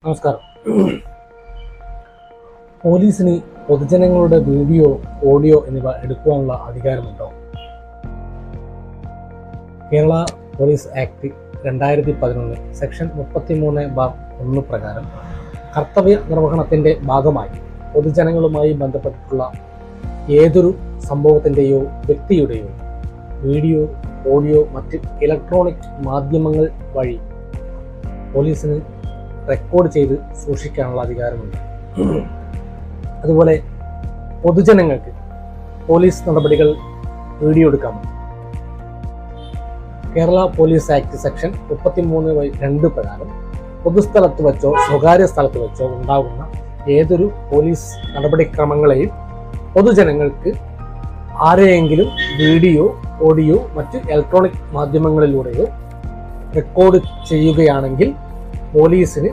നമസ്കാരം. പോലീസിന് പൊതുജനങ്ങളുടെ വീഡിയോ, ഓഡിയോ എന്നിവ എടുക്കുവാനുള്ള അധികാരമുണ്ടോ? കേരള പോലീസ് ആക്ട് 2011 സെക്ഷൻ 33(1) പ്രകാരം കർത്തവ്യ നിർവഹണത്തിൻ്റെ ഭാഗമായി പൊതുജനങ്ങളുമായി ബന്ധപ്പെട്ടിട്ടുള്ള ഏതൊരു സംഭവത്തിൻ്റെയോ വ്യക്തിയുടെയോ വീഡിയോ, ഓഡിയോ, മറ്റ് ഇലക്ട്രോണിക് മാധ്യമങ്ങൾ വഴി പോലീസിന് റെക്കോർഡ് ചെയ്ത് സൂക്ഷിക്കാനുള്ള അധികാരമുണ്ട്. അതുപോലെ പൊതുജനങ്ങൾക്ക് പോലീസ് നടപടികൾ വീഡിയോ എടുക്കാമോ? കേരള പോലീസ് ആക്ട് സെക്ഷൻ 33(2) പ്രകാരം പൊതുസ്ഥലത്ത് വെച്ചോ സ്വകാര്യ സ്ഥലത്ത് വെച്ചോ ഉണ്ടാകുന്ന ഏതൊരു പോലീസ് നടപടിക്രമങ്ങളെയും പൊതുജനങ്ങൾക്ക് ആരെയെങ്കിലും വീഡിയോ, ഓഡിയോ, മറ്റ് ഇലക്ട്രോണിക് മാധ്യമങ്ങളിലൂടെയോ റെക്കോർഡ് ചെയ്യുകയാണെങ്കിൽ പോലീസിന്